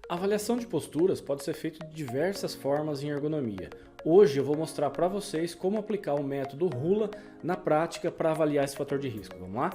A avaliação de posturas pode ser feita de diversas formas em ergonomia. Hoje eu vou mostrar para vocês como aplicar o método RULA na prática para avaliar esse fator de risco. Vamos lá?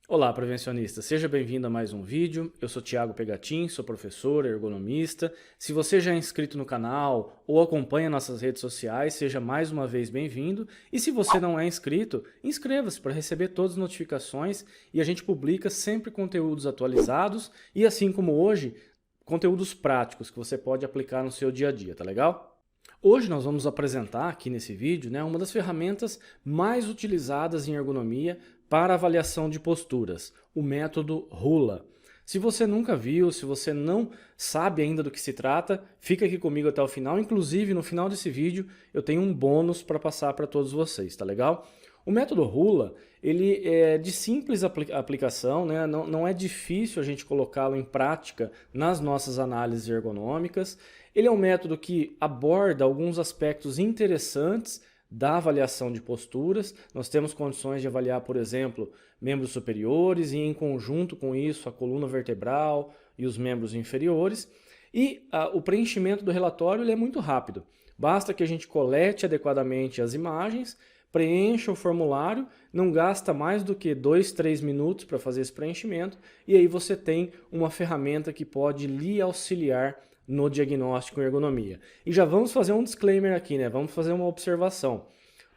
Olá, prevencionista! Seja bem-vindo a mais um vídeo. Eu sou Thiago Pegatin, sou professor, ergonomista. Se você já é inscrito no canal ou acompanha nossas redes sociais, seja mais uma vez bem-vindo. E se você não é inscrito, inscreva-se para receber todas as notificações e a gente publica sempre conteúdos atualizados e, assim como hoje, conteúdos práticos que você pode aplicar no seu dia a dia, tá legal? Hoje nós vamos apresentar aqui nesse vídeo, uma das ferramentas mais utilizadas em ergonomia para avaliação de posturas, o método RULA. Se você nunca viu, se você não sabe ainda do que se trata, fica aqui comigo até o final. Inclusive, no final desse vídeo, eu tenho um bônus para passar para todos vocês, tá legal? O método RULA, ele é de simples aplicação, não é difícil a gente colocá-lo em prática nas nossas análises ergonômicas. Ele é um método que aborda alguns aspectos interessantes da avaliação de posturas. Nós temos condições de avaliar, por exemplo, membros superiores e, em conjunto com isso, a coluna vertebral e os membros inferiores. E o preenchimento do relatório ele é muito rápido. Basta que a gente colete adequadamente as imagens, preencha o formulário, não gasta mais do que 2, 3 minutos para fazer esse preenchimento, e aí você tem uma ferramenta que pode lhe auxiliar no diagnóstico em ergonomia. E já vamos fazer um disclaimer aqui, vamos fazer uma observação.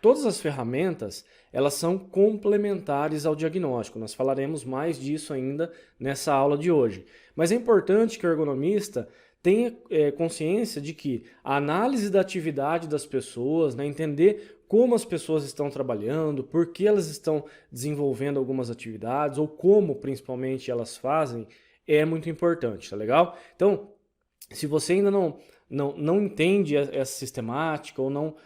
Todas as ferramentas, elas são complementares ao diagnóstico. Nós falaremos mais disso ainda nessa aula de hoje. Mas é importante que o ergonomista tenha consciência de que a análise da atividade das pessoas, entender como as pessoas estão trabalhando, por que elas estão desenvolvendo algumas atividades, ou como principalmente elas fazem, é muito importante, tá legal? Então, se você ainda não entende essa sistemática ou não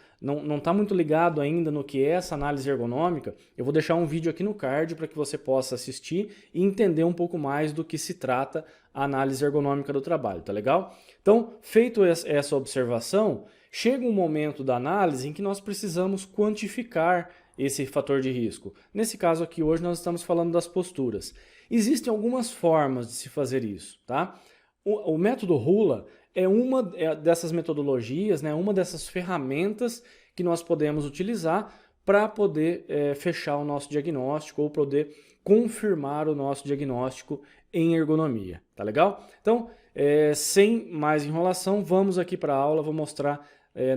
está muito ligado ainda no que é essa análise ergonômica, eu vou deixar um vídeo aqui no card para que você possa assistir e entender um pouco mais do que se trata a análise ergonômica do trabalho, tá legal? Então, feito essa observação, chega um momento da análise em que nós precisamos quantificar esse fator de risco. Nesse caso aqui, hoje nós estamos falando das posturas. Existem algumas formas de se fazer isso, tá? O método RULA é uma dessas metodologias, uma dessas ferramentas que nós podemos utilizar para poder fechar o nosso diagnóstico ou poder confirmar o nosso diagnóstico em ergonomia, tá legal? Então, sem mais enrolação, vamos aqui para a aula, vou mostrar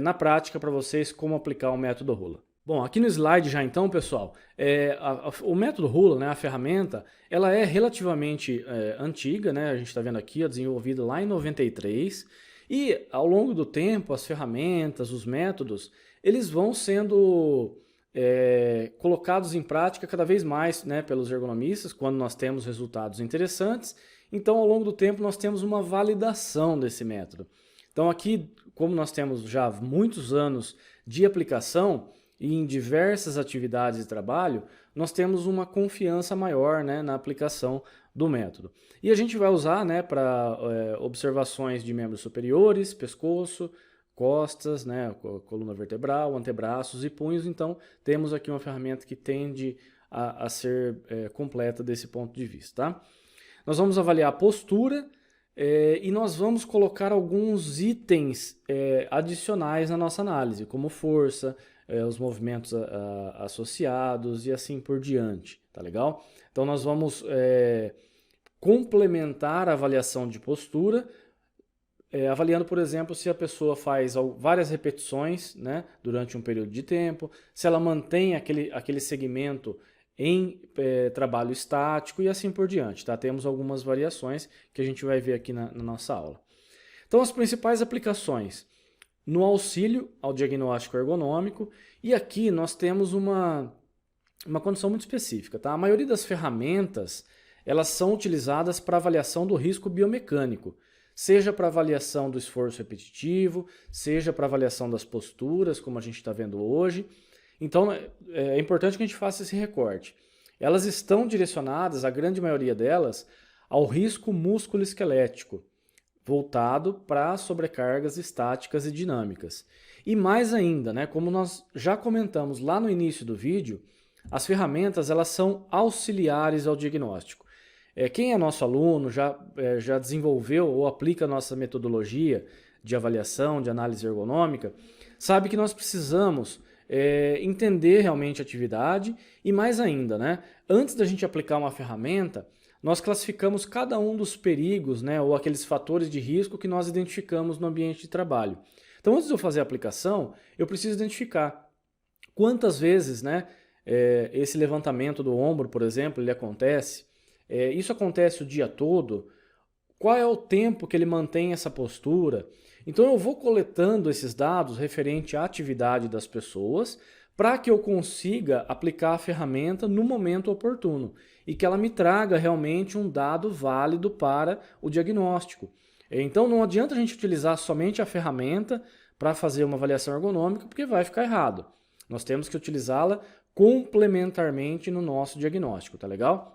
na prática para vocês como aplicar o método RULA. Bom, aqui no slide já então, pessoal, o método RULA, a ferramenta, ela é relativamente antiga, a gente está vendo aqui, desenvolvida lá em 93, e ao longo do tempo as ferramentas, os métodos, eles vão sendo colocados em prática cada vez mais pelos ergonomistas, quando nós temos resultados interessantes. Então, ao longo do tempo, nós temos uma validação desse método. Então aqui, como nós temos já muitos anos de aplicação, e em diversas atividades de trabalho, nós temos uma confiança maior na aplicação do método. E a gente vai usar para observações de membros superiores, pescoço, costas, coluna vertebral, antebraços e punhos. Então, temos aqui uma ferramenta que tende a ser completa desse ponto de vista. Tá? Nós vamos avaliar a postura e nós vamos colocar alguns itens adicionais na nossa análise, como força, os movimentos associados e assim por diante, tá legal? Então nós vamos complementar a avaliação de postura, avaliando, por exemplo, se a pessoa faz várias repetições durante um período de tempo, se ela mantém aquele segmento em trabalho estático e assim por diante, tá? Temos algumas variações que a gente vai ver aqui na nossa aula. Então as principais aplicações no auxílio ao diagnóstico ergonômico, e aqui nós temos uma condição muito específica. Tá? A maioria das ferramentas elas são utilizadas para avaliação do risco biomecânico, seja para avaliação do esforço repetitivo, seja para avaliação das posturas, como a gente está vendo hoje. Então é importante que a gente faça esse recorte. Elas estão direcionadas, a grande maioria delas, ao risco músculo-esquelético, voltado para sobrecargas estáticas e dinâmicas. E mais ainda, como nós já comentamos lá no início do vídeo, as ferramentas elas são auxiliares ao diagnóstico. Quem é nosso aluno, já desenvolveu ou aplica a nossa metodologia de avaliação, de análise ergonômica, sabe que nós precisamos entender realmente a atividade e mais ainda, né? Antes da gente aplicar uma ferramenta, nós classificamos cada um dos perigos, né, ou aqueles fatores de risco que nós identificamos no ambiente de trabalho. Então, antes de eu fazer a aplicação, eu preciso identificar quantas vezes, né, esse levantamento do ombro, por exemplo, ele acontece. Isso acontece o dia todo? Qual é o tempo que ele mantém essa postura? Então eu vou coletando esses dados referente à atividade das pessoas para que eu consiga aplicar a ferramenta no momento oportuno e que ela me traga realmente um dado válido para o diagnóstico. Então não adianta a gente utilizar somente a ferramenta para fazer uma avaliação ergonômica, porque vai ficar errado. Nós temos que utilizá-la complementarmente no nosso diagnóstico, tá legal?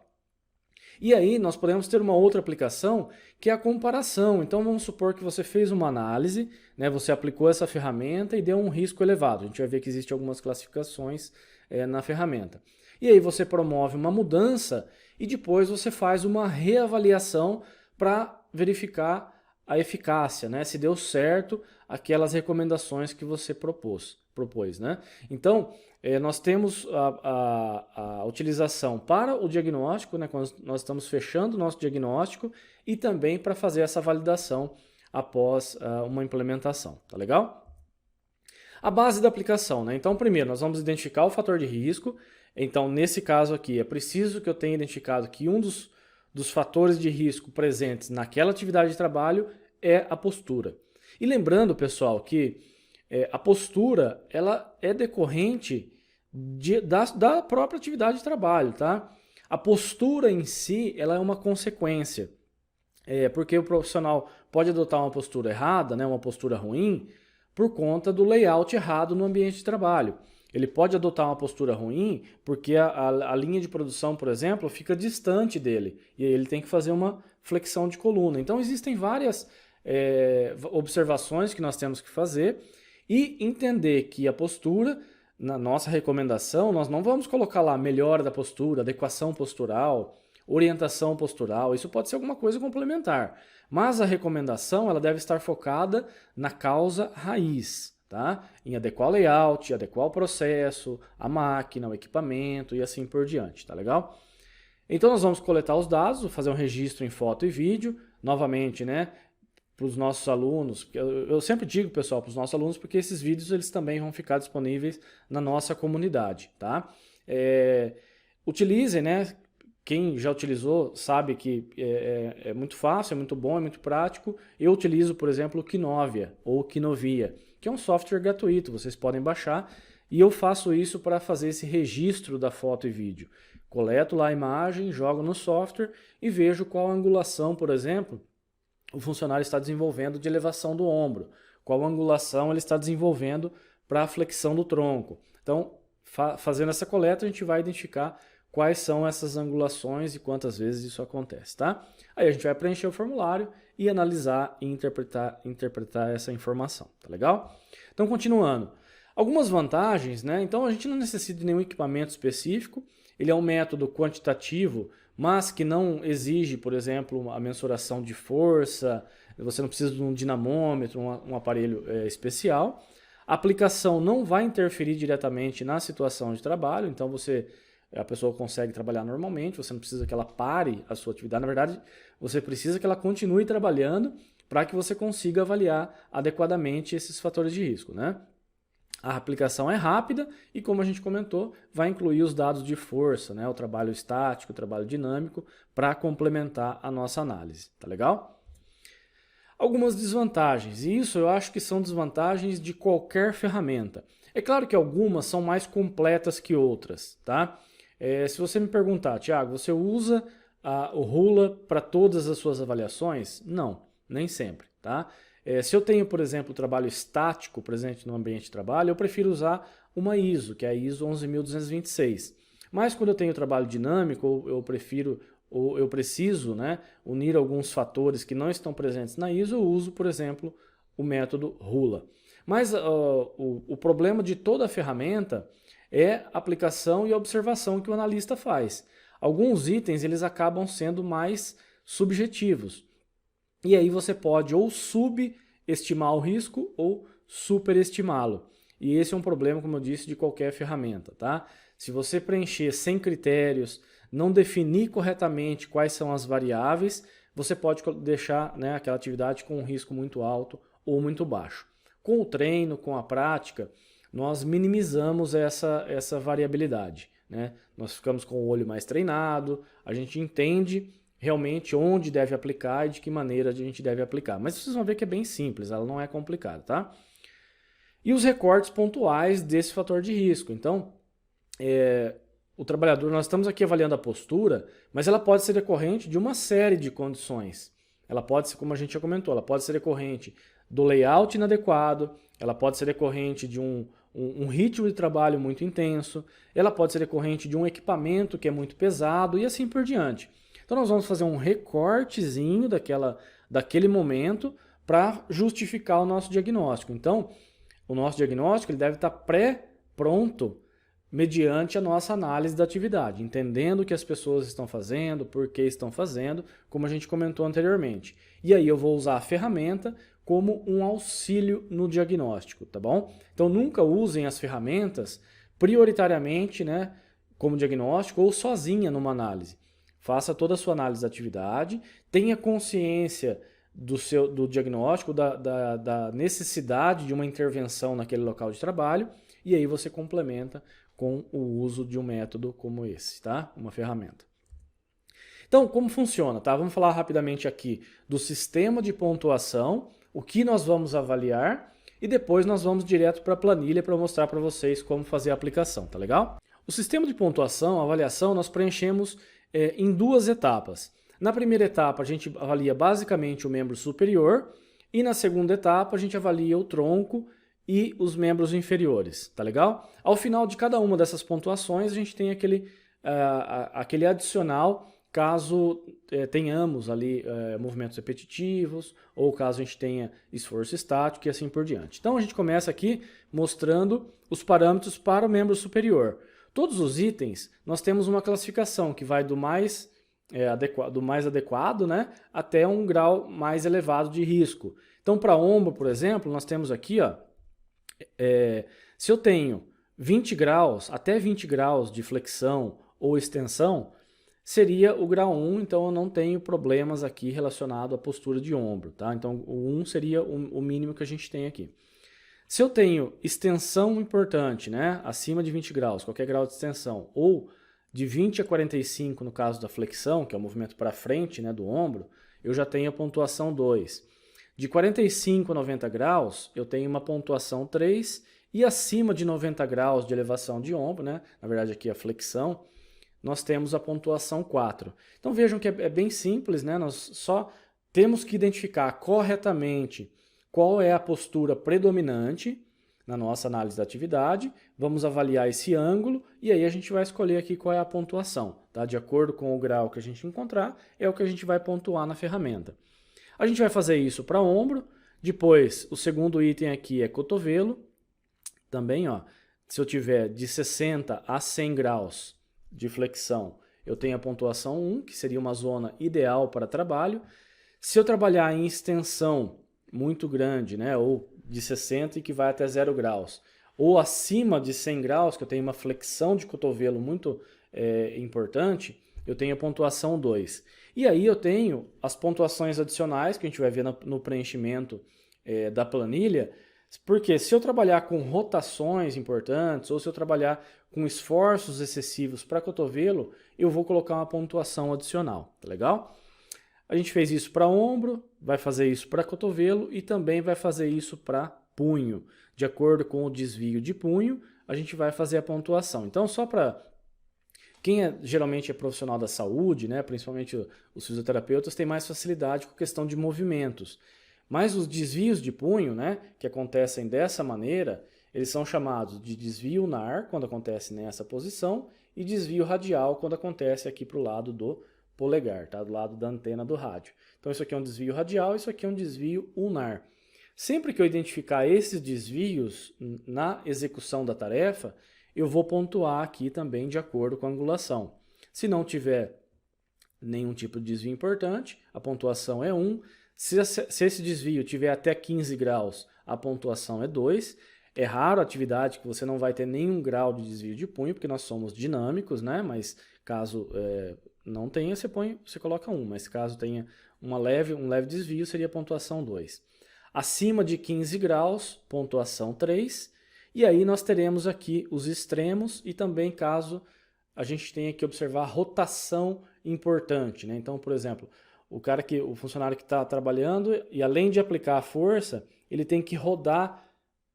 E aí nós podemos ter uma outra aplicação que é a comparação. Então vamos supor que você fez uma análise, né, você aplicou essa ferramenta e deu um risco elevado. A gente vai ver que existem algumas classificações na ferramenta. E aí você promove uma mudança e depois você faz uma reavaliação para verificar a eficácia, né, se deu certo aquelas recomendações que você propôs, né? Então, nós temos a utilização para o diagnóstico, né, quando nós estamos fechando o nosso diagnóstico, e também para fazer essa validação após uma implementação, tá legal? A base da aplicação, né? Então, primeiro, nós vamos identificar o fator de risco. Então, nesse caso aqui, é preciso que eu tenha identificado que um dos fatores de risco presentes naquela atividade de trabalho é a postura. E lembrando, pessoal, que a postura ela é decorrente da própria atividade de trabalho, tá? A postura em si ela é uma consequência, porque o profissional pode adotar uma postura errada, né, uma postura ruim, por conta do layout errado no ambiente de trabalho. Ele pode adotar uma postura ruim porque a linha de produção, por exemplo, fica distante dele e aí ele tem que fazer uma flexão de coluna. Então existem várias observações que nós temos que fazer e entender que a postura, na nossa recomendação, nós não vamos colocar lá melhora da postura, adequação postural, orientação postural, isso pode ser alguma coisa complementar. Mas a recomendação ela deve estar focada na causa raiz, tá? Em adequar o layout, adequar o processo, a máquina, o equipamento e assim por diante, tá legal? Então nós vamos coletar os dados, fazer um registro em foto e vídeo, novamente, né? Para os nossos alunos, eu sempre digo, pessoal, para os nossos alunos, porque esses vídeos eles também vão ficar disponíveis na nossa comunidade, tá? Utilizem, né? Quem já utilizou sabe que é muito fácil, é muito bom, é muito prático. Eu utilizo, por exemplo, o Kinovia ou Kinovia, que é um software gratuito, vocês podem baixar, e eu faço isso para fazer esse registro da foto e vídeo. Coleto lá a imagem, jogo no software e vejo qual a angulação, por exemplo, o funcionário está desenvolvendo de elevação do ombro, qual angulação ele está desenvolvendo para a flexão do tronco. Então, fazendo essa coleta, a gente vai identificar quais são essas angulações e quantas vezes isso acontece, tá? Aí a gente vai preencher o formulário e analisar e interpretar essa informação, tá legal? Então, continuando. Algumas vantagens, né? Então, a gente não necessita de nenhum equipamento específico, ele é um método quantitativo, mas que não exige, por exemplo, a mensuração de força, você não precisa de um dinamômetro, um aparelho especial. A aplicação não vai interferir diretamente na situação de trabalho, então a pessoa consegue trabalhar normalmente, você não precisa que ela pare a sua atividade, na verdade, você precisa que ela continue trabalhando para que você consiga avaliar adequadamente esses fatores de risco, né? A aplicação é rápida e, como a gente comentou, vai incluir os dados de força, né? O trabalho estático, o trabalho dinâmico, para complementar a nossa análise, tá legal? Algumas desvantagens, e isso eu acho que são desvantagens de qualquer ferramenta. É claro que algumas são mais completas que outras, tá? Se você me perguntar, Thiago, você usa o Rula para todas as suas avaliações? Não, nem sempre, tá? Se eu tenho, por exemplo, o trabalho estático presente no ambiente de trabalho, eu prefiro usar uma ISO, que é a ISO 11226. Mas quando eu tenho trabalho dinâmico, eu preciso, né, unir alguns fatores que não estão presentes na ISO, eu uso, por exemplo, o método Rula. Mas o problema de toda a ferramenta é a aplicação e a observação que o analista faz. Alguns itens eles acabam sendo mais subjetivos. E aí você pode ou subestimar o risco ou superestimá-lo. E esse é um problema, como eu disse, de qualquer ferramenta, tá? Se você preencher sem critérios, não definir corretamente quais são as variáveis, você pode deixar, né, aquela atividade com um risco muito alto ou muito baixo. Com o treino, com a prática, nós minimizamos essa variabilidade, né? Nós ficamos com o olho mais treinado, a gente entende realmente onde deve aplicar e de que maneira a gente deve aplicar. Mas vocês vão ver que é bem simples, ela não é complicada, tá? E os recortes pontuais desse fator de risco. Então, o trabalhador, nós estamos aqui avaliando a postura, mas ela pode ser decorrente de uma série de condições. Ela pode ser, como a gente já comentou, ela pode ser decorrente do layout inadequado, ela pode ser decorrente de um ritmo de trabalho muito intenso, ela pode ser decorrente de um equipamento que é muito pesado e assim por diante. Então nós vamos fazer um recortezinho daquele momento para justificar o nosso diagnóstico. Então, o nosso diagnóstico ele deve estar pré-pronto mediante a nossa análise da atividade, entendendo o que as pessoas estão fazendo, por que estão fazendo, como a gente comentou anteriormente. E aí eu vou usar a ferramenta como um auxílio no diagnóstico, tá bom? Então nunca usem as ferramentas prioritariamente, né, como diagnóstico ou sozinha numa análise. Faça toda a sua análise da atividade, tenha consciência do diagnóstico, da necessidade de uma intervenção naquele local de trabalho, e aí você complementa com o uso de um método como esse, tá? Uma ferramenta. Então, como funciona, tá? Vamos falar rapidamente aqui do sistema de pontuação, o que nós vamos avaliar, e depois nós vamos direto para a planilha para mostrar para vocês como fazer a aplicação, tá legal? O sistema de pontuação, a avaliação, nós preenchemos em duas etapas. Na primeira etapa, a gente avalia basicamente o membro superior e na segunda etapa, a gente avalia o tronco e os membros inferiores, tá legal? Ao final de cada uma dessas pontuações, a gente tem aquele adicional caso tenhamos ali movimentos repetitivos ou caso a gente tenha esforço estático e assim por diante. Então, a gente começa aqui mostrando os parâmetros para o membro superior. Todos os itens, nós temos uma classificação que vai do mais adequado, né, até um grau mais elevado de risco. Então, para ombro, por exemplo, nós temos aqui, ó, se eu tenho 20 graus, até 20 graus de flexão ou extensão, seria o grau 1, então eu não tenho problemas aqui relacionado à postura de ombro, tá? Então, o 1 seria o mínimo que a gente tem aqui. Se eu tenho extensão importante, né, acima de 20 graus, qualquer grau de extensão, ou de 20 a 45 no caso da flexão, que é o movimento para frente, né, do ombro, eu já tenho a pontuação 2. De 45 a 90 graus, eu tenho uma pontuação 3, e acima de 90 graus de elevação de ombro, né, na verdade aqui a flexão, nós temos a pontuação 4. Então vejam que é bem simples, né, nós só temos que identificar corretamente qual é a postura predominante na nossa análise da atividade, vamos avaliar esse ângulo e aí a gente vai escolher aqui qual é a pontuação, tá? De acordo com o grau que a gente encontrar, é o que a gente vai pontuar na ferramenta. A gente vai fazer isso para ombro, depois o segundo item aqui é cotovelo, também, ó, se eu tiver de 60 a 100 graus de flexão, eu tenho a pontuação 1, que seria uma zona ideal para trabalho. Se eu trabalhar em extensão muito grande, né, ou de 60 e que vai até 0 graus, ou acima de 100 graus, que eu tenho uma flexão de cotovelo muito importante, eu tenho a pontuação 2. E aí eu tenho as pontuações adicionais, que a gente vai ver no preenchimento da planilha, porque se eu trabalhar com rotações importantes, ou se eu trabalhar com esforços excessivos para cotovelo, eu vou colocar uma pontuação adicional, tá legal? A gente fez isso para ombro, vai fazer isso para cotovelo e também vai fazer isso para punho. De acordo com o desvio de punho, a gente vai fazer a pontuação. Então, só para quem geralmente é profissional da saúde, né, principalmente os fisioterapeutas, tem mais facilidade com a questão de movimentos. Mas os desvios de punho, né, que acontecem dessa maneira, eles são chamados de desvio ulnar, quando acontece nessa posição, e desvio radial, quando acontece aqui para o lado do polegar, tá? Do lado da antena do rádio. Então isso aqui é um desvio radial, isso aqui é um desvio ulnar. Sempre que eu identificar esses desvios na execução da tarefa, eu vou pontuar aqui também de acordo com a angulação. Se não tiver nenhum tipo de desvio importante, a pontuação é 1. Se esse desvio tiver até 15 graus, a pontuação é 2. É raro a atividade que você não vai ter nenhum grau de desvio de punho, porque nós somos dinâmicos, né? Mas caso não tenha, você coloca 1. Mas caso tenha um leve desvio, seria a pontuação 2. Acima de 15 graus, pontuação 3. E aí nós teremos aqui os extremos e também caso a gente tenha que observar rotação importante, né? Então, por exemplo, o funcionário que está trabalhando e além de aplicar a força, ele tem que rodar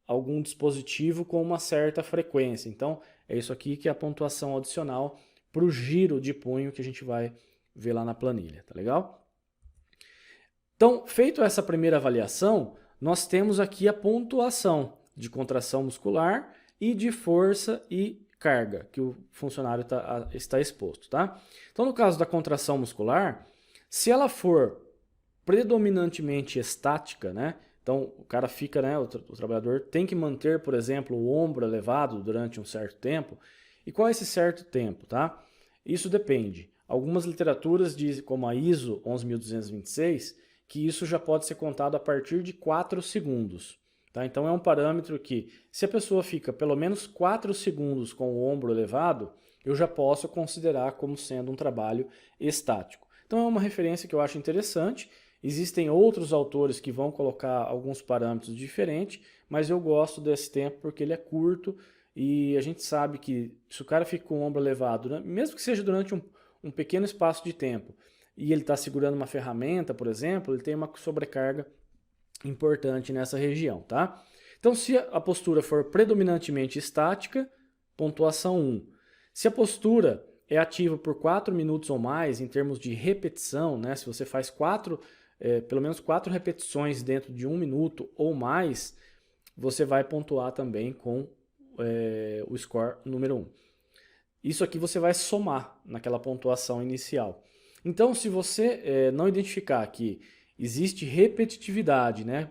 algum dispositivo com uma certa frequência. Então, é isso aqui que é a pontuação adicional para o giro de punho que a gente vai ver lá na planilha, tá legal? Então, feito essa primeira avaliação, nós temos aqui a pontuação de contração muscular e de força e carga que o funcionário está exposto, tá? Então, no caso da contração muscular, se ela for predominantemente estática, né? Então, o cara fica, né? O trabalhador tem que manter, por exemplo, o ombro elevado durante um certo tempo. E qual é esse certo tempo, tá? Isso depende. Algumas literaturas dizem, como a ISO 11226, que isso já pode ser contado a partir de 4 segundos. Tá? Então é um parâmetro que, se a pessoa fica pelo menos 4 segundos com o ombro elevado, eu já posso considerar como sendo um trabalho estático. Então é uma referência que eu acho interessante. Existem outros autores que vão colocar alguns parâmetros diferentes, mas eu gosto desse tempo porque ele é curto e a gente sabe que se o cara fica com o ombro elevado, mesmo que seja durante um pequeno espaço de tempo, e ele está segurando uma ferramenta, por exemplo, ele tem uma sobrecarga importante nessa região, tá? Então, se a postura for predominantemente estática, pontuação 1. Se a postura é ativa por 4 minutos ou mais, em termos de repetição, né? Se você faz pelo menos 4 repetições dentro de 1 minuto ou mais, você vai pontuar também com o score número 1. Isso aqui você vai somar naquela pontuação inicial. Então, se você não identificar que existe repetitividade, né,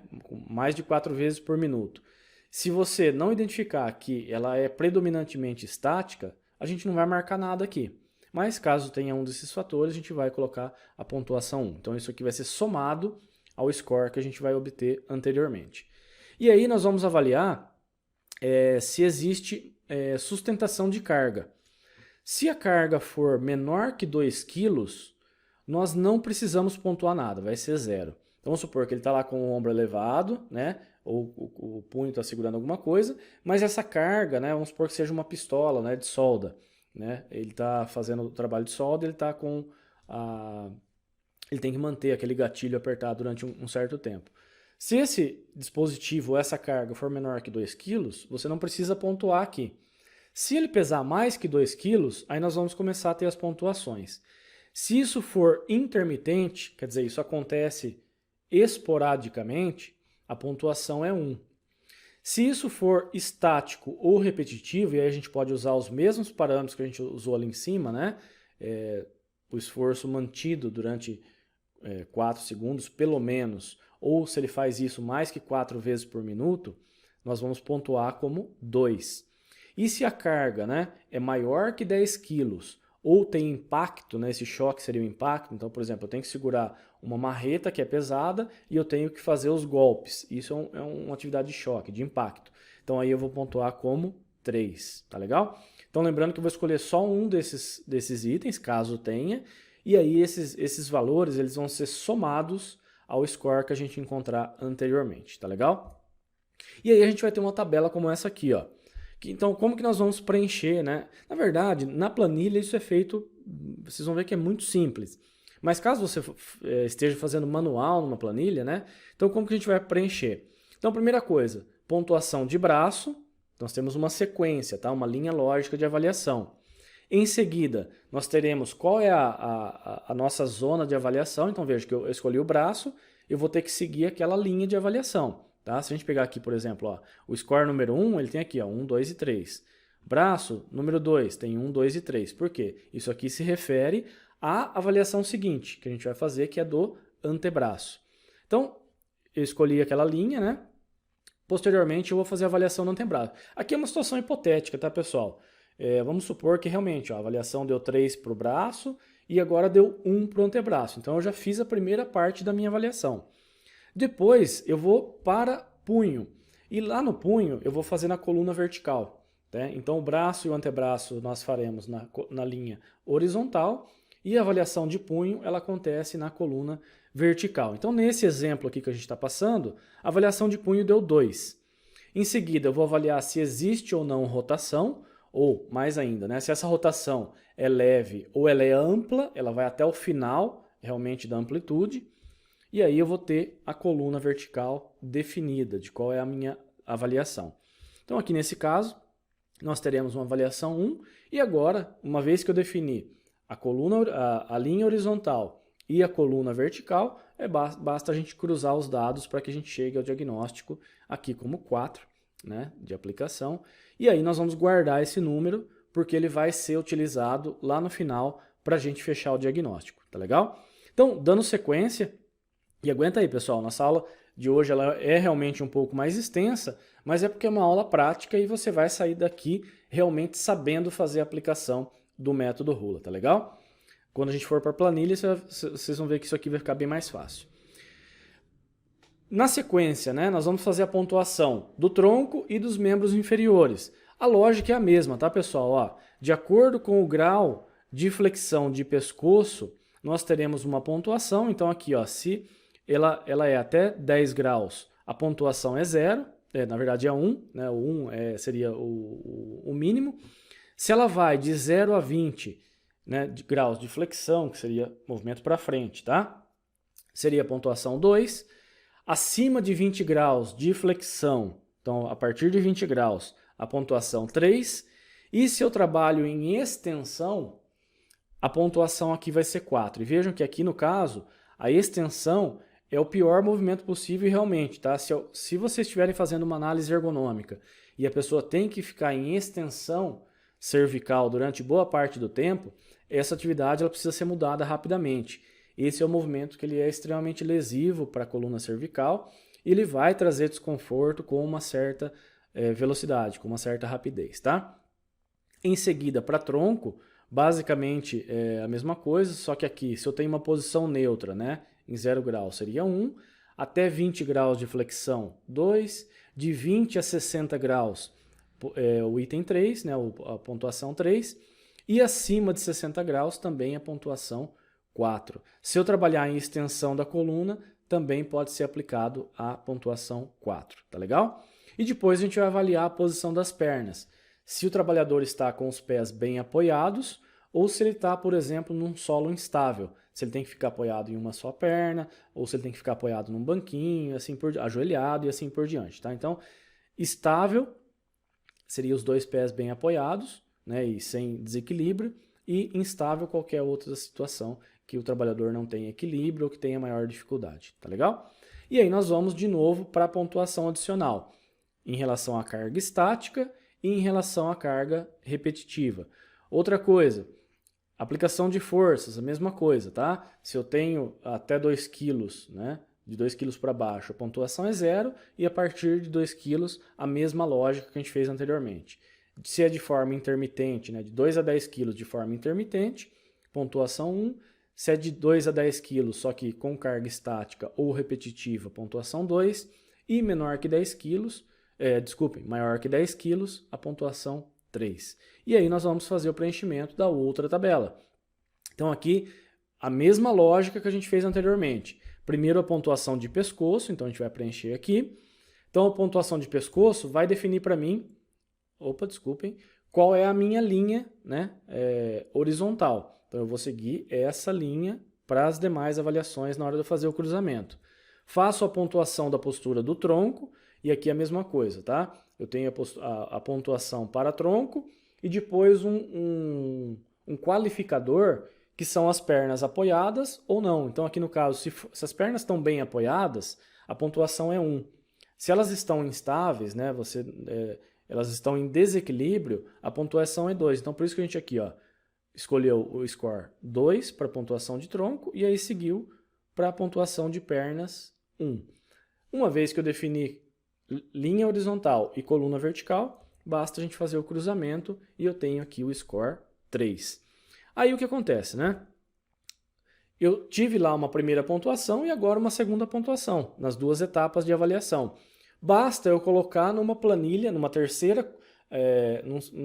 mais de 4 vezes por minuto, se você não identificar que ela é predominantemente estática, a gente não vai marcar nada aqui. Mas caso tenha um desses fatores, a gente vai colocar a pontuação 1. Então isso aqui vai ser somado ao score que a gente vai obter anteriormente. E aí nós vamos avaliar se existe sustentação de carga. Se a carga for menor que 2 kg, nós não precisamos pontuar nada, vai ser 0. Então vamos supor que ele está lá com o ombro elevado, né? Ou o punho está segurando alguma coisa, mas essa carga, né? Vamos supor que seja uma pistola, né? De solda, né? Ele está fazendo o trabalho de solda, ele está com ele tem que manter aquele gatilho apertado durante um certo tempo. Se esse dispositivo, essa carga, for menor que 2 kg, você não precisa pontuar aqui. Se ele pesar mais que 2 kg, aí nós vamos começar a ter as pontuações. Se isso for intermitente, quer dizer, isso acontece esporadicamente, a pontuação é 1. Se isso for estático ou repetitivo, e aí a gente pode usar os mesmos parâmetros que a gente usou ali em cima, né? O esforço mantido durante 4 segundos, pelo menos, ou se ele faz isso mais que 4 vezes por minuto, nós vamos pontuar como 2. E se a carga, né, é maior que 10 quilos, ou tem impacto, né, esse choque seria o impacto, então, por exemplo, eu tenho que segurar uma marreta que é pesada e eu tenho que fazer os golpes. Isso é uma atividade de choque, de impacto. Então aí eu vou pontuar como 3, tá legal? Então lembrando que eu vou escolher só um desses itens, caso tenha, e aí esses valores eles vão ser somados ao score que a gente encontrar anteriormente, tá legal? E aí a gente vai ter uma tabela como essa aqui, ó. Então, como que nós vamos preencher, né? Na verdade, na planilha isso é feito, vocês vão ver que é muito simples. Mas caso você esteja fazendo manual numa planilha, né? Então, como que a gente vai preencher? Então, primeira coisa, pontuação de braço. Nós temos uma sequência, tá? Uma linha lógica de avaliação. Em seguida, nós teremos qual é a nossa zona de avaliação. Então, veja que eu escolhi o braço, eu vou ter que seguir aquela linha de avaliação. Tá? Se a gente pegar aqui, por exemplo, ó, o score número 1, ele tem aqui ó, 1, 2 e 3. Braço número 2 tem 1, 2 e 3. Por quê? Isso aqui se refere à avaliação seguinte, que a gente vai fazer, que é do antebraço. Então, eu escolhi aquela linha, né? Posteriormente, eu vou fazer a avaliação do antebraço. Aqui é uma situação hipotética, tá, pessoal? Vamos supor que realmente ó, a avaliação deu 3 para o braço e agora deu 1 para o antebraço. Então, eu já fiz a primeira parte da minha avaliação. Depois, eu vou para punho. E lá no punho, eu vou fazer na coluna vertical. Tá? Então, o braço e o antebraço nós faremos na linha horizontal e a avaliação de punho ela acontece na coluna vertical. Então, nesse exemplo aqui que a gente está passando, a avaliação de punho deu 2. Em seguida, eu vou avaliar se existe ou não rotação, ou, mais ainda, né, se essa rotação é leve ou ela é ampla, ela vai até o final, realmente, da amplitude. E aí eu vou ter a coluna vertical definida, de qual é a minha avaliação. Então, aqui nesse caso, nós teremos uma avaliação 1, e agora, uma vez que eu defini a linha horizontal e a coluna vertical, basta a gente cruzar os dados para que a gente chegue ao diagnóstico aqui como 4, né, de aplicação. E aí nós vamos guardar esse número, porque ele vai ser utilizado lá no final para a gente fechar o diagnóstico, tá legal? Então, dando sequência, e aguenta aí, pessoal, nossa aula de hoje ela é realmente um pouco mais extensa, mas é porque é uma aula prática e você vai sair daqui realmente sabendo fazer a aplicação do método Rula, tá legal? Quando a gente for para a planilha, vocês vão ver que isso aqui vai ficar bem mais fácil. Na sequência, né, nós vamos fazer a pontuação do tronco e dos membros inferiores. A lógica é a mesma, tá, pessoal? Ó, de acordo com o grau de flexão de pescoço, nós teremos uma pontuação. Então aqui, ó, se ela é até 10 graus, a pontuação é 0, na verdade é 1, né, o 1 seria o mínimo. Se ela vai de 0 a 20, né, de graus de flexão, que seria movimento para frente, tá? Seria a pontuação 2. Acima de 20 graus de flexão, então a partir de 20 graus, a pontuação 3. E se eu trabalho em extensão, a pontuação aqui vai ser 4. E vejam que aqui no caso, a extensão é o pior movimento possível realmente, tá? Se vocês estiverem fazendo uma análise ergonômica e a pessoa tem que ficar em extensão cervical durante boa parte do tempo, essa atividade ela precisa ser mudada rapidamente. Esse é um movimento que ele é extremamente lesivo para a coluna cervical e ele vai trazer desconforto com uma certa velocidade, com uma certa rapidez, tá? Em seguida, para tronco, basicamente é a mesma coisa, só que aqui, se eu tenho uma posição neutra, né, em 0 graus seria 1, até 20 graus de flexão, 2, de 20 a 60 graus, o item 3, né, a pontuação 3, e acima de 60 graus também a pontuação 4. Se eu trabalhar em extensão da coluna, também pode ser aplicado a pontuação 4, tá legal? E depois a gente vai avaliar a posição das pernas. Se o trabalhador está com os pés bem apoiados ou se ele está, por exemplo, num solo instável. Se ele tem que ficar apoiado em uma só perna ou se ele tem que ficar apoiado num banquinho, assim ajoelhado e assim por diante, tá? Então, estável seria os dois pés bem apoiados, né, e sem desequilíbrio, e instável qualquer outra situação que o trabalhador não tenha equilíbrio ou que tenha maior dificuldade, tá legal? E aí nós vamos de novo para a pontuação adicional, em relação à carga estática e em relação à carga repetitiva. Outra coisa, aplicação de forças, a mesma coisa, tá? Se eu tenho até 2 kg, né, de 2 kg para baixo, a pontuação é 0 e a partir de 2 kg, a mesma lógica que a gente fez anteriormente. Se é de forma intermitente, né, de 2 a 10 kg de forma intermitente, pontuação 1. Se é de 2 a 10 kg, só que com carga estática ou repetitiva, pontuação 2. E menor que 10 kg, maior que 10 kg, a pontuação 3. E aí nós vamos fazer o preenchimento da outra tabela. Então aqui, a mesma lógica que a gente fez anteriormente. Primeiro a pontuação de pescoço, então a gente vai preencher aqui. Então a pontuação de pescoço vai definir para mim, qual é a minha linha, né, horizontal. Então eu vou seguir essa linha para as demais avaliações na hora de eu fazer o cruzamento. Faço a pontuação da postura do tronco e aqui a mesma coisa, tá? Eu tenho a pontuação para tronco e depois um qualificador que são as pernas apoiadas ou não. Então aqui no caso, se as pernas estão bem apoiadas, a pontuação é 1. Se elas estão instáveis, né, elas estão em desequilíbrio, a pontuação é 2. Então por isso que a gente aqui, ó, escolheu o score 2 para a pontuação de tronco e aí seguiu para a pontuação de pernas 1. Uma vez que eu defini linha horizontal e coluna vertical, basta a gente fazer o cruzamento e eu tenho aqui o score 3. Aí o que acontece, né? Eu tive lá uma primeira pontuação e agora uma segunda pontuação, nas duas etapas de avaliação. Basta eu colocar numa planilha, num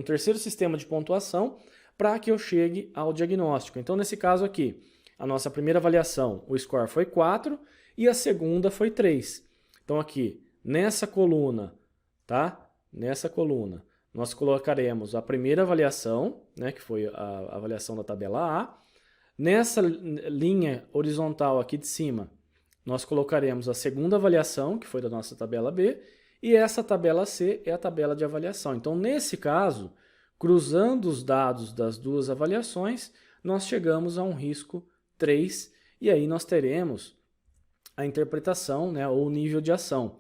terceiro sistema de pontuação, para que eu chegue ao diagnóstico. Então, nesse caso aqui, a nossa primeira avaliação, o score foi 4 e a segunda foi 3. Então, aqui, nessa coluna, tá? Nessa coluna, nós colocaremos a primeira avaliação, né, que foi a avaliação da tabela A. Nessa linha horizontal aqui de cima, nós colocaremos a segunda avaliação, que foi da nossa tabela B, e essa tabela C é a tabela de avaliação. Então, nesse caso, cruzando os dados das duas avaliações, nós chegamos a um risco 3, e aí nós teremos a interpretação, né, ou nível de ação,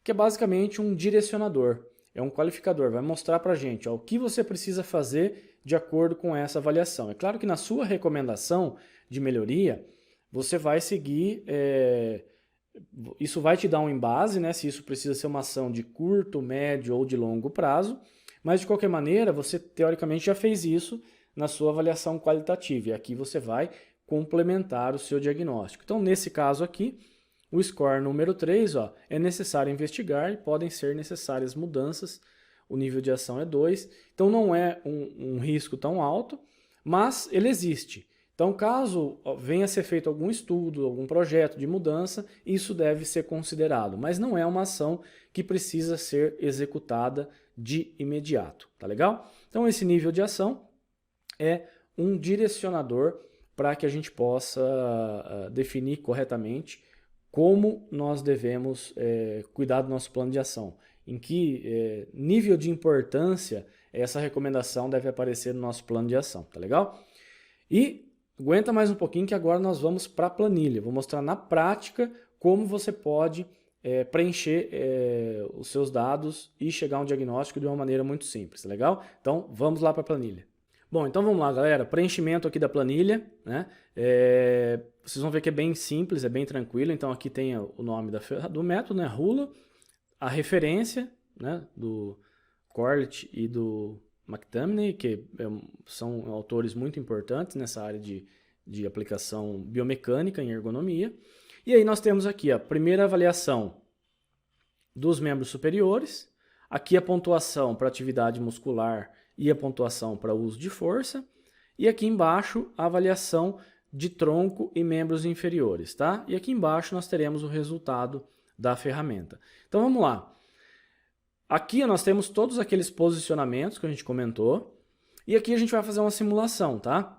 que é basicamente um direcionador, é um qualificador, vai mostrar para a gente o que você precisa fazer de acordo com essa avaliação. É claro que na sua recomendação de melhoria, você vai seguir, isso vai te dar um embase, né, se isso precisa ser uma ação de curto, médio ou de longo prazo, mas de qualquer maneira, você teoricamente já fez isso na sua avaliação qualitativa, e aqui você vai complementar o seu diagnóstico. Então, nesse caso aqui, o score número 3, é necessário investigar e podem ser necessárias mudanças. O nível de ação é 2, então não é um risco tão alto, mas ele existe. Então, caso venha a ser feito algum estudo, algum projeto de mudança, isso deve ser considerado, mas não é uma ação que precisa ser executada de imediato, tá legal? Então, esse nível de ação é um direcionador para que a gente possa definir corretamente como nós devemos cuidar do nosso plano de ação, em que nível de importância essa recomendação deve aparecer no nosso plano de ação, tá legal? E aguenta mais um pouquinho que agora nós vamos para a planilha, vou mostrar na prática como você pode preencher os seus dados e chegar a um diagnóstico de uma maneira muito simples, tá legal? Então vamos lá para a planilha. Bom, então vamos lá, galera. Preenchimento aqui da planilha, né? Vocês vão ver que é bem simples, é bem tranquilo. Então aqui tem o nome do método, né? Rula, a referência, né? Do Corlett e do McTamaney, que são autores muito importantes nessa área de aplicação biomecânica em ergonomia. E aí nós temos aqui a primeira avaliação dos membros superiores, aqui a pontuação para atividade muscular e a pontuação para uso de força, e aqui embaixo a avaliação de tronco e membros inferiores, tá? E aqui embaixo nós teremos o resultado da ferramenta. Então vamos lá. Aqui nós temos todos aqueles posicionamentos que a gente comentou, e aqui a gente vai fazer uma simulação, tá?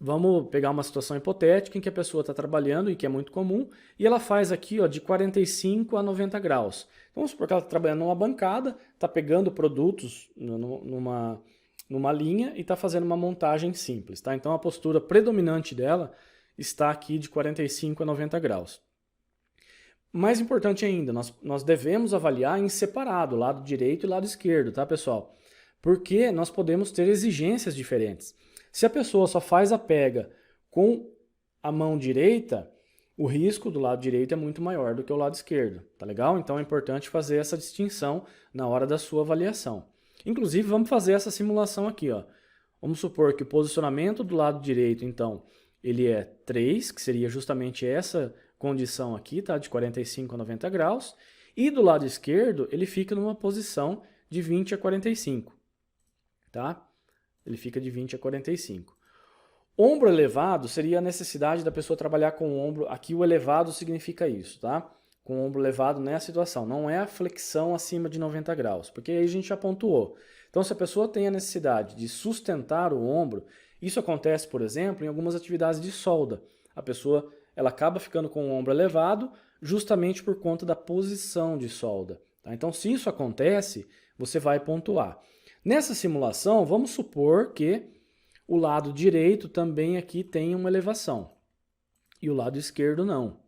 Vamos pegar uma situação hipotética em que a pessoa está trabalhando, e que é muito comum, e ela faz aqui de 45 a 90 graus. Então, vamos supor que ela está trabalhando numa bancada, está pegando produtos numa linha e está fazendo uma montagem simples, tá? Então, a postura predominante dela está aqui de 45 a 90 graus. Mais importante ainda, nós devemos avaliar em separado, lado direito e lado esquerdo, tá, pessoal? Porque nós podemos ter exigências diferentes. Se a pessoa só faz a pega com a mão direita, o risco do lado direito é muito maior do que o lado esquerdo, tá legal? Então é importante fazer essa distinção na hora da sua avaliação. Inclusive, vamos fazer essa simulação aqui, ó. Vamos supor que o posicionamento do lado direito, então, ele é 3, que seria justamente essa condição aqui, tá? De 45 a 90 graus. E do lado esquerdo, ele fica numa posição de 20 a 45, tá? Ele fica de 20 a 45. Ombro elevado seria a necessidade da pessoa trabalhar com o ombro. Aqui o elevado significa isso, tá? Com o ombro elevado nessa situação. Não é a flexão acima de 90 graus, porque aí a gente já pontuou. Então, se a pessoa tem a necessidade de sustentar o ombro, isso acontece, por exemplo, em algumas atividades de solda. A pessoa ela acaba ficando com o ombro elevado justamente por conta da posição de solda, tá? Então, se isso acontece, você vai pontuar. Nessa simulação, vamos supor que o lado direito também aqui tem uma elevação e o lado esquerdo não,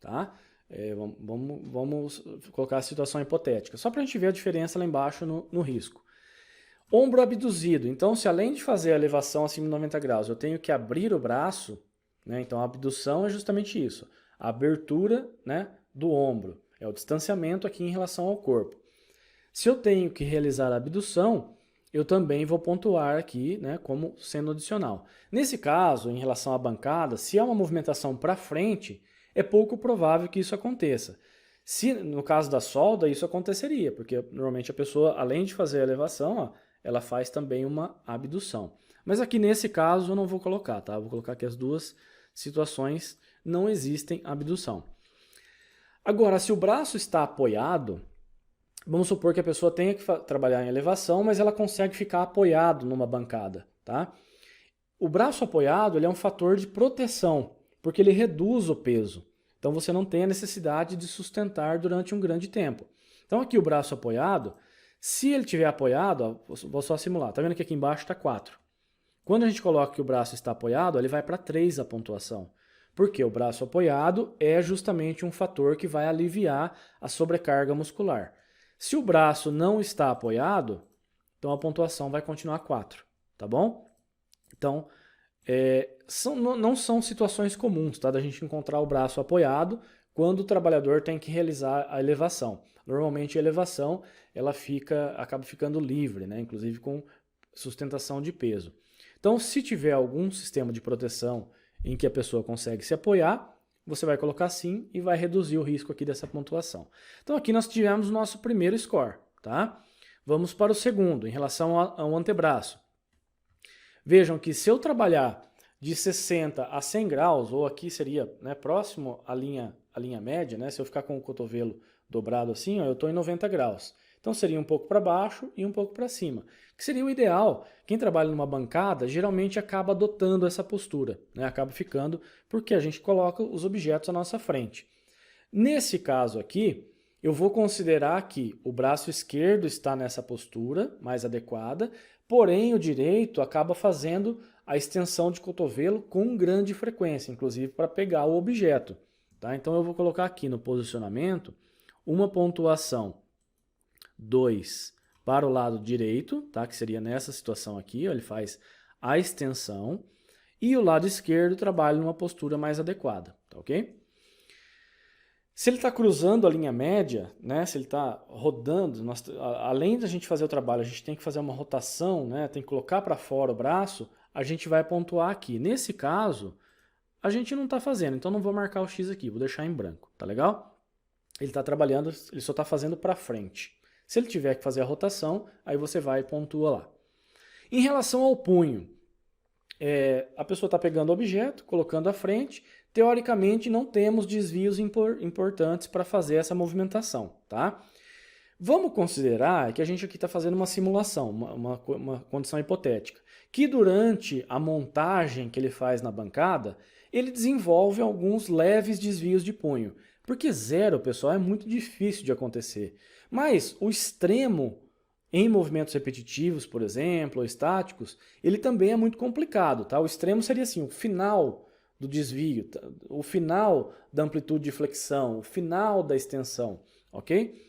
tá? Vamos colocar a situação hipotética, só para a gente ver a diferença lá embaixo no risco. Ombro abduzido, então se além de fazer a elevação acima de 90 graus, eu tenho que abrir o braço, né? Então a abdução é justamente isso, a abertura, né, do ombro. é o distanciamento aqui em relação ao corpo. Se eu tenho que realizar a abdução, eu também vou pontuar aqui, né, como sendo adicional. Nesse caso, em relação à bancada, se há uma movimentação para frente, é pouco provável que isso aconteça. Se no caso da solda, isso aconteceria, porque normalmente a pessoa, além de fazer a elevação, ó, ela faz também uma abdução. Mas aqui nesse caso eu não vou colocar, tá? Eu vou colocar que as duas situações não existem abdução. Agora, se o braço está apoiado, vamos supor que a pessoa tenha que trabalhar em elevação, mas ela consegue ficar apoiado numa bancada, tá? O braço apoiado, ele é um fator de proteção, porque ele reduz o peso. Então você não tem a necessidade de sustentar durante um grande tempo. Então aqui o braço apoiado, se ele estiver apoiado, ó, vou só simular, tá vendo que aqui embaixo está 4. Quando a gente coloca que o braço está apoiado, ele vai para 3 a pontuação. Porque o braço apoiado é justamente um fator que vai aliviar a sobrecarga muscular. Se o braço não está apoiado, então a pontuação vai continuar 4, tá bom? Então, não são situações comuns, tá? Da gente encontrar o braço apoiado quando o trabalhador tem que realizar a elevação. Normalmente a elevação ela acaba ficando livre, né? Inclusive com sustentação de peso. Então, se tiver algum sistema de proteção em que a pessoa consegue se apoiar, você vai colocar sim e vai reduzir o risco aqui dessa pontuação. Então aqui nós tivemos o nosso primeiro score, tá? Vamos para o segundo, em relação ao antebraço. Vejam que se eu trabalhar de 60 a 100 graus, ou aqui seria, né, próximo à linha média, né? Se eu ficar com o cotovelo dobrado assim, ó, eu estou em 90 graus. Então seria um pouco para baixo e um pouco para cima, que seria o ideal. Quem trabalha numa bancada geralmente acaba adotando essa postura, né? Acaba ficando porque a gente coloca os objetos à nossa frente. Nesse caso aqui, eu vou considerar que o braço esquerdo está nessa postura mais adequada, porém o direito acaba fazendo a extensão de cotovelo com grande frequência, inclusive para pegar o objeto, tá? Então eu vou colocar aqui no posicionamento uma pontuação 2 para o lado direito, tá? Que seria nessa situação aqui, ó, ele faz a extensão, e o lado esquerdo trabalha numa postura mais adequada, tá ok? Se ele está cruzando a linha média, né? Se ele está rodando, além da gente fazer o trabalho, a gente tem que fazer uma rotação, né? Tem que colocar para fora o braço, a gente vai pontuar aqui. Nesse caso, a gente não está fazendo, então não vou marcar o X aqui, vou deixar em branco, tá legal? Ele está trabalhando, ele só está fazendo para frente. Se ele tiver que fazer a rotação, aí você vai e pontua lá. Em relação ao punho, a pessoa está pegando o objeto, colocando à frente. Teoricamente, não temos desvios importantes para fazer essa movimentação, tá? Vamos considerar que a gente aqui está fazendo uma simulação, uma condição hipotética, que durante a montagem que ele faz na bancada, ele desenvolve alguns leves desvios de punho. Porque 0, pessoal, é muito difícil de acontecer. Mas o extremo em movimentos repetitivos, por exemplo, ou estáticos, ele também é muito complicado, tá? O extremo seria assim, o final do desvio, o final da amplitude de flexão, o final da extensão, ok?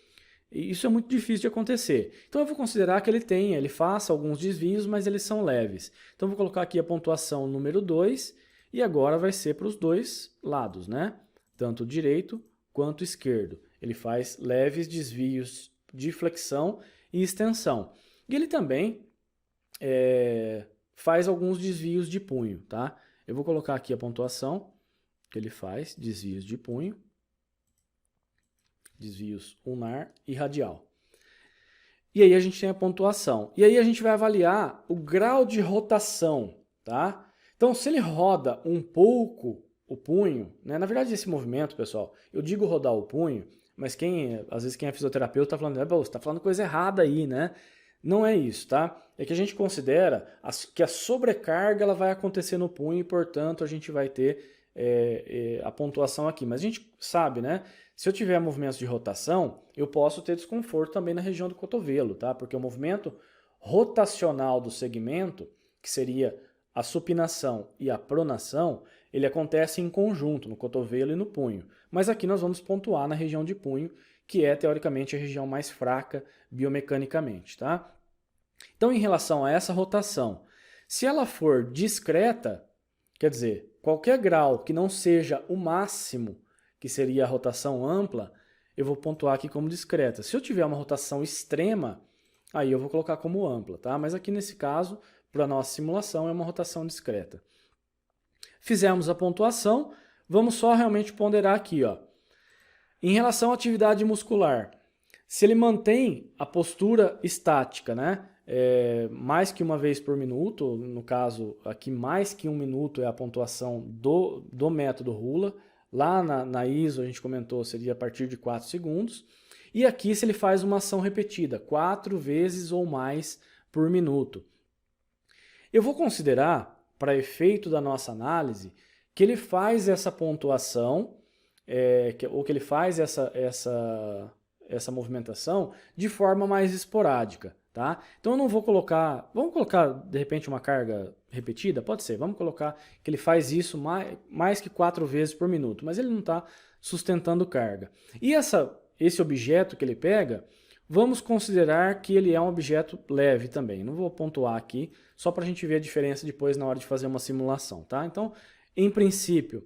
E isso é muito difícil de acontecer. Então eu vou considerar que ele faça alguns desvios, mas eles são leves. Então eu vou colocar aqui a pontuação número 2, e agora vai ser para os dois lados, né? Tanto o direito quanto o esquerdo. Ele faz leves desvios de flexão e extensão. E ele também faz alguns desvios de punho, tá? Eu vou colocar aqui a pontuação que ele faz, desvios de punho, desvios ulnar e radial. E aí a gente tem a pontuação. E aí a gente vai avaliar o grau de rotação, tá? Então, se ele roda um pouco o punho, né? Na verdade, esse movimento, pessoal, eu digo rodar o punho, mas às vezes quem é fisioterapeuta está falando, você está falando coisa errada aí, né? Não é isso, tá? É que a gente considera que a sobrecarga ela vai acontecer no punho e, portanto, a gente vai ter a pontuação aqui. Mas a gente sabe, né? Se eu tiver movimentos de rotação, eu posso ter desconforto também na região do cotovelo, tá? Porque o movimento rotacional do segmento, que seria a supinação e a pronação, ele acontece em conjunto, no cotovelo e no punho. Mas aqui nós vamos pontuar na região de punho, que é, teoricamente, a região mais fraca biomecanicamente, tá? Então, em relação a essa rotação, se ela for discreta, quer dizer, qualquer grau que não seja o máximo, que seria a rotação ampla, eu vou pontuar aqui como discreta. Se eu tiver uma rotação extrema, aí eu vou colocar como ampla, tá? Mas aqui nesse caso, para a nossa simulação, é uma rotação discreta. Fizemos a pontuação, vamos só realmente ponderar aqui, ó. Em relação à atividade muscular, se ele mantém a postura estática, né? Mais que uma vez por minuto, no caso aqui mais que 1 minuto é a pontuação do método Rula. Lá na ISO a gente comentou seria a partir de 4 segundos. E aqui se ele faz uma ação repetida, 4 vezes ou mais por minuto. Eu vou considerar, para efeito da nossa análise, que ele faz essa pontuação, ou que ele faz essa movimentação de forma mais esporádica. Tá? Então eu não vou colocar, vamos colocar de repente uma carga repetida? Pode ser, vamos colocar que ele faz isso mais que 4 vezes por minuto, mas ele não está sustentando carga. E esse objeto que ele pega, vamos considerar que ele é um objeto leve também. Não vou pontuar aqui, só para a gente ver a diferença depois na hora de fazer uma simulação. Tá? Então, em princípio,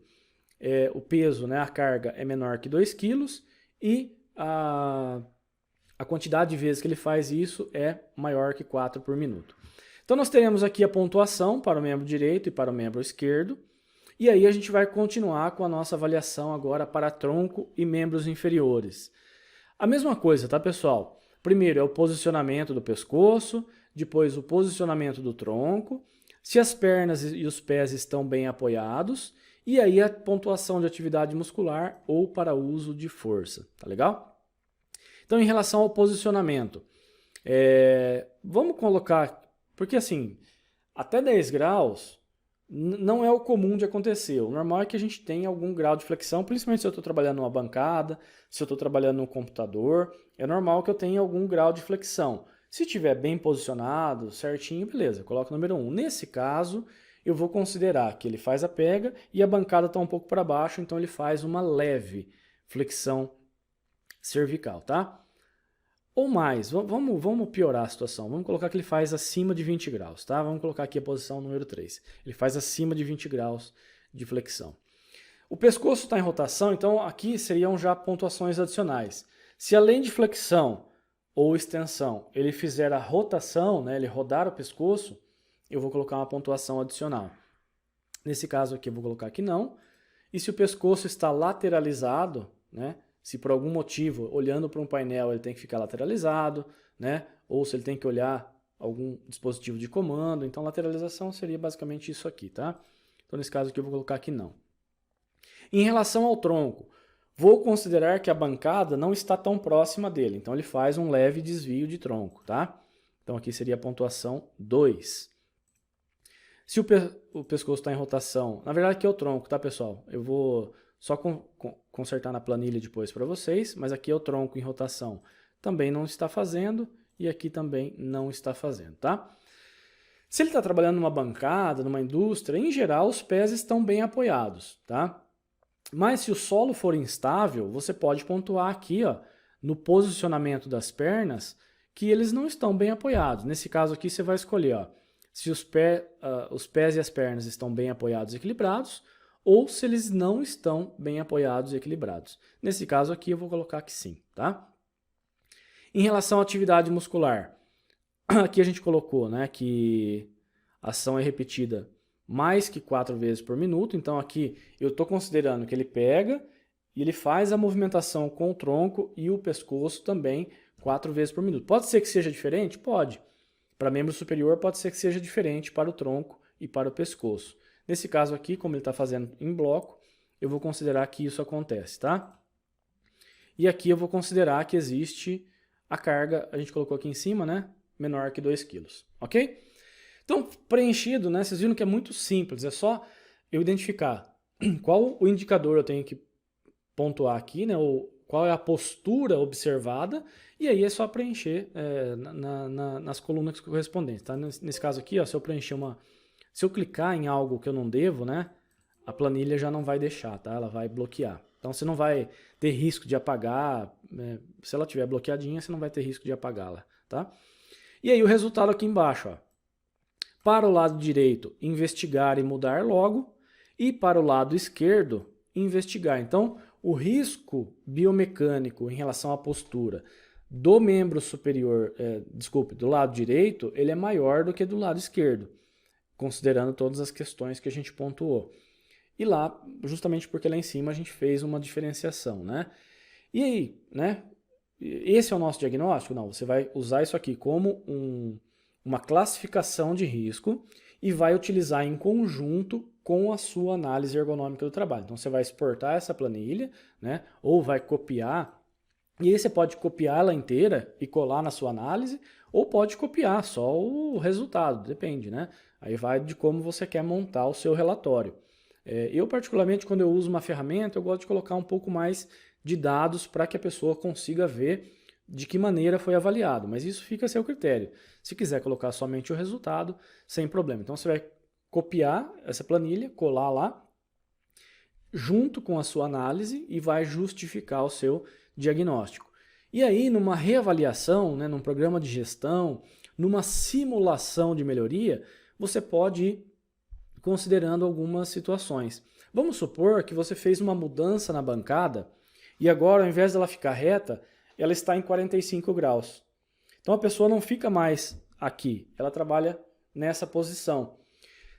o peso, né, a carga é menor que 2 kg e a quantidade de vezes que ele faz isso é maior que 4 por minuto. Então nós teremos aqui a pontuação para o membro direito e para o membro esquerdo. E aí a gente vai continuar com a nossa avaliação agora para tronco e membros inferiores. A mesma coisa, tá, pessoal? Primeiro é o posicionamento do pescoço, depois o posicionamento do tronco, se as pernas e os pés estão bem apoiados, e aí a pontuação de atividade muscular ou para uso de força, tá legal? Então, em relação ao posicionamento, vamos colocar, porque assim, até 10 graus não é o comum de acontecer. O normal é que a gente tenha algum grau de flexão, principalmente se eu estou trabalhando numa bancada, se eu estou trabalhando no computador, é normal que eu tenha algum grau de flexão. Se estiver bem posicionado, certinho, beleza, coloco o número 1. Nesse caso, eu vou considerar que ele faz a pega e a bancada está um pouco para baixo, então ele faz uma leve flexão cervical, tá? Ou mais, vamos piorar a situação, vamos colocar que ele faz acima de 20 graus, tá? Vamos colocar aqui a posição número 3. Ele faz acima de 20 graus de flexão. O pescoço está em rotação, então aqui seriam já pontuações adicionais. Se além de flexão ou extensão, ele fizer a rotação, né, ele rodar o pescoço, eu vou colocar uma pontuação adicional. Nesse caso aqui eu vou colocar que não. E se o pescoço está lateralizado, né? Se por algum motivo, olhando para um painel, ele tem que ficar lateralizado, né? Ou se ele tem que olhar algum dispositivo de comando. Então, lateralização seria basicamente isso aqui, tá? Então, nesse caso aqui, eu vou colocar que não. Em relação ao tronco, vou considerar que a bancada não está tão próxima dele. Então, ele faz um leve desvio de tronco, tá? Então, aqui seria a pontuação 2. Se o pescoço está em rotação, na verdade aqui é o tronco, tá, pessoal? Eu vou só consertar na planilha depois para vocês, mas aqui é o tronco em rotação. Também não está fazendo e aqui também não está fazendo, tá? Se ele está trabalhando numa bancada, numa indústria, em geral os pés estão bem apoiados, tá? Mas se o solo for instável, você pode pontuar aqui, ó, no posicionamento das pernas, que eles não estão bem apoiados. Nesse caso aqui você vai escolher, ó, se os pés e as pernas estão bem apoiados e equilibrados, ou se eles não estão bem apoiados e equilibrados. Nesse caso aqui eu vou colocar que sim, tá? Em relação à atividade muscular, aqui a gente colocou, né, que a ação é repetida mais que 4 vezes por minuto, então aqui eu estou considerando que ele pega e ele faz a movimentação com o tronco e o pescoço também 4 vezes por minuto. Pode ser que seja diferente? Pode. Para membro superior pode ser que seja diferente para o tronco e para o pescoço. Nesse caso aqui, como ele está fazendo em bloco, eu vou considerar que isso acontece, tá? E aqui eu vou considerar que existe a carga, a gente colocou aqui em cima, né? Menor que 2 kg, ok? Então, preenchido, né? Vocês viram que é muito simples, é só eu identificar qual o indicador eu tenho que pontuar aqui, né? Ou qual é a postura observada, e aí é só preencher nas colunas correspondentes, tá? Nesse caso aqui, ó, se eu preencher se eu clicar em algo que eu não devo, né, a planilha já não vai deixar, tá? Ela vai bloquear. Então você não vai ter risco de apagar, né? Se ela estiver bloqueadinha, você não vai ter risco de apagá-la, tá? E aí o resultado aqui embaixo, ó. Para o lado direito, investigar e mudar logo, e para o lado esquerdo, investigar. Então, o risco biomecânico em relação à postura do membro superior, do lado direito, ele é maior do que do lado esquerdo, considerando todas as questões que a gente pontuou. E lá, justamente porque lá em cima a gente fez uma diferenciação, né? E aí, né? Esse é o nosso diagnóstico? Não, você vai usar isso aqui como uma classificação de risco e vai utilizar em conjunto com a sua análise ergonômica do trabalho. Então você vai exportar essa planilha, né? Ou vai copiar, e aí você pode copiar ela inteira e colar na sua análise, ou pode copiar só o resultado, depende, né? Aí vai de como você quer montar o seu relatório. Eu, particularmente, quando eu uso uma ferramenta, eu gosto de colocar um pouco mais de dados para que a pessoa consiga ver de que maneira foi avaliado, mas isso fica a seu critério. Se quiser colocar somente o resultado, sem problema. Então você vai copiar essa planilha, colar lá, junto com a sua análise e vai justificar o seu diagnóstico. E aí, numa reavaliação, né, num programa de gestão, numa simulação de melhoria, você pode ir considerando algumas situações. Vamos supor que você fez uma mudança na bancada e agora, ao invés dela ficar reta, ela está em 45 graus. Então a pessoa não fica mais aqui, ela trabalha nessa posição.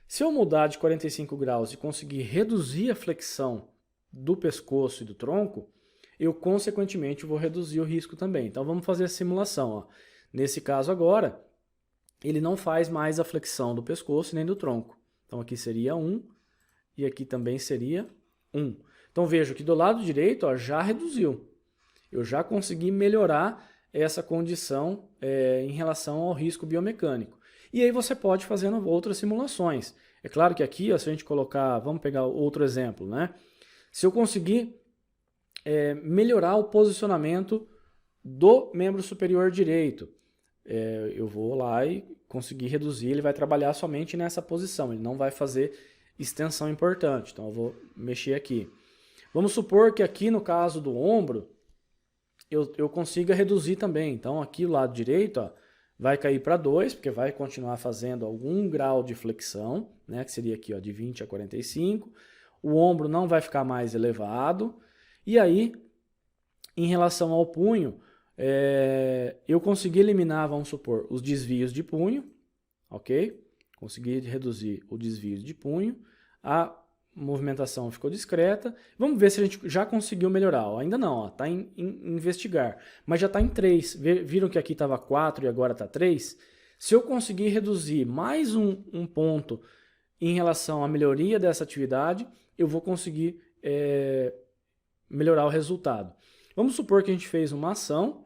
Se eu mudar de 45 graus e conseguir reduzir a flexão do pescoço e do tronco, eu consequentemente vou reduzir o risco também. Então vamos fazer a simulação. Ó. Nesse caso agora, ele não faz mais a flexão do pescoço nem do tronco. Então aqui seria 1 e aqui também seria 1. Então vejo que do lado direito ó, já reduziu. Eu já consegui melhorar essa condição em relação ao risco biomecânico. E aí você pode fazer outras simulações. É claro que aqui, ó, se a gente colocar, vamos pegar outro exemplo, né? Se eu conseguir melhorar o posicionamento do membro superior direito, eu vou lá e conseguir reduzir, ele vai trabalhar somente nessa posição, ele não vai fazer extensão importante. Então eu vou mexer aqui. Vamos supor que aqui no caso do ombro, eu consiga reduzir também. Então aqui o lado direito ó, vai cair para 2, porque vai continuar fazendo algum grau de flexão, né, que seria aqui ó, de 20 a 45. O ombro não vai ficar mais elevado. E aí, em relação ao punho, eu consegui eliminar, vamos supor, os desvios de punho, ok? Consegui reduzir o desvio de punho, a movimentação ficou discreta. Vamos ver se a gente já conseguiu melhorar. Ó, ainda não, está em investigar, mas já está em 3. Viram que aqui estava 4 e agora está 3? Se eu conseguir reduzir mais um ponto em relação à melhoria dessa atividade, eu vou conseguir melhorar o resultado. Vamos supor que a gente fez uma ação,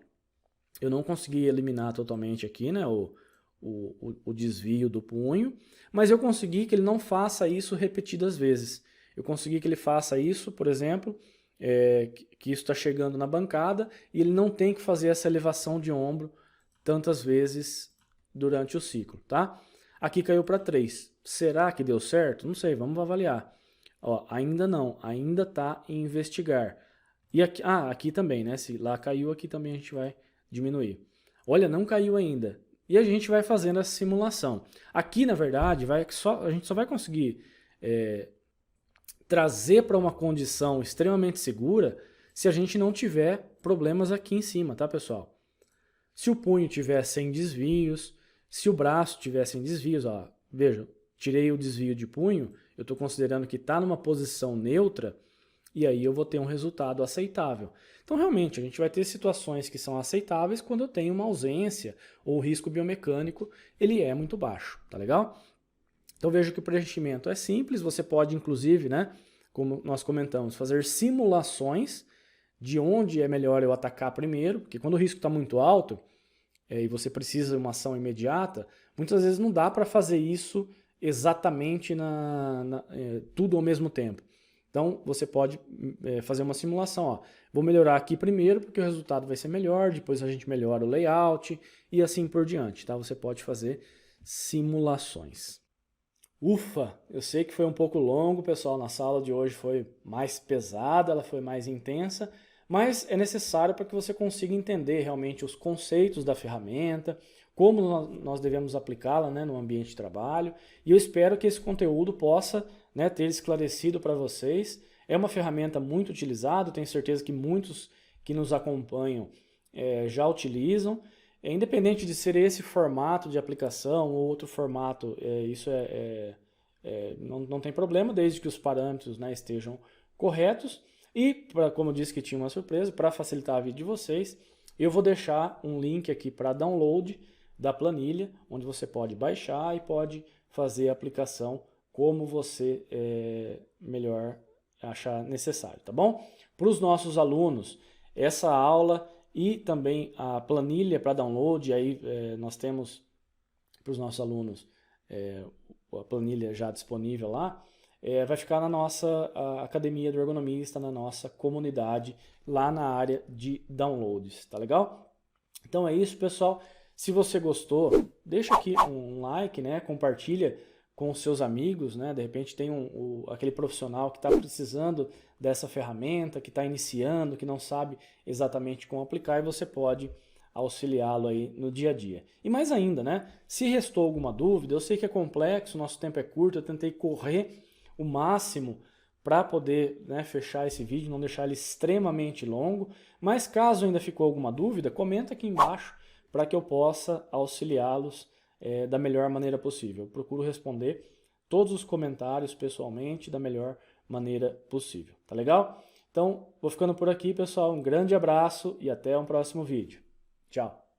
eu não consegui eliminar totalmente aqui, né, o desvio do punho, mas eu consegui que ele não faça isso repetidas vezes. Eu consegui que ele faça isso, por exemplo, que isso está chegando na bancada e ele não tem que fazer essa elevação de ombro tantas vezes durante o ciclo, tá? Aqui caiu para 3. Será que deu certo? Não sei, vamos avaliar. Ó, ainda não, ainda está em investigar. E aqui, aqui também, né? Se lá caiu, aqui também a gente vai diminuir. Olha, não caiu ainda. E a gente vai fazendo essa simulação. Aqui, na verdade, a gente só vai conseguir trazer para uma condição extremamente segura se a gente não tiver problemas aqui em cima, tá, pessoal? Se o punho tiver sem desvios, se o braço tiver sem desvios, ó, veja, tirei o desvio de punho, eu estou considerando que está numa posição neutra, e aí eu vou ter um resultado aceitável. Então, realmente, a gente vai ter situações que são aceitáveis quando eu tenho uma ausência ou o risco biomecânico ele é muito baixo, tá legal? Então, veja que o preenchimento é simples, você pode, inclusive, né, como nós comentamos, fazer simulações de onde é melhor eu atacar primeiro, porque quando o risco está muito alto e você precisa de uma ação imediata, muitas vezes não dá para fazer isso exatamente tudo ao mesmo tempo. Então, você pode fazer uma simulação. Ó. Vou melhorar aqui primeiro, porque o resultado vai ser melhor, depois a gente melhora o layout e assim por diante. Tá? Você pode fazer simulações. Ufa, eu sei que foi um pouco longo, pessoal. Na sala de hoje foi mais pesada, ela foi mais intensa, mas é necessário para que você consiga entender realmente os conceitos da ferramenta, como nós devemos aplicá-la, né, no ambiente de trabalho. E eu espero que esse conteúdo possa, né, ter esclarecido para vocês É uma ferramenta muito utilizada, tenho certeza que muitos que nos acompanham já utilizam. Independente de ser esse formato de aplicação ou outro formato, isso não tem problema, desde que os parâmetros, né, estejam corretos. E, como eu disse que tinha uma surpresa, para facilitar a vida de vocês, eu vou deixar um link aqui para download da planilha, onde você pode baixar e pode fazer a aplicação como você melhor achar necessário, tá bom? Para os nossos alunos, essa aula e também a planilha para download, aí nós temos para os nossos alunos a planilha já disponível lá, vai ficar na nossa Academia do Ergonomista, na nossa comunidade, lá na área de downloads, tá legal? Então é isso, pessoal. Se você gostou, deixa aqui um like, né? Compartilha com os seus amigos, né? De repente tem aquele profissional que está precisando dessa ferramenta, que está iniciando, que não sabe exatamente como aplicar, e você pode auxiliá-lo aí no dia a dia. E mais ainda, né? Se restou alguma dúvida, eu sei que é complexo, nosso tempo é curto, eu tentei correr o máximo para poder, né, fechar esse vídeo, não deixar ele extremamente longo, mas caso ainda ficou alguma dúvida, comenta aqui embaixo para que eu possa auxiliá-los da melhor maneira possível. Eu procuro responder todos os comentários pessoalmente da melhor maneira possível, tá legal? Então, vou ficando por aqui, pessoal. Um grande abraço e até um próximo vídeo. Tchau!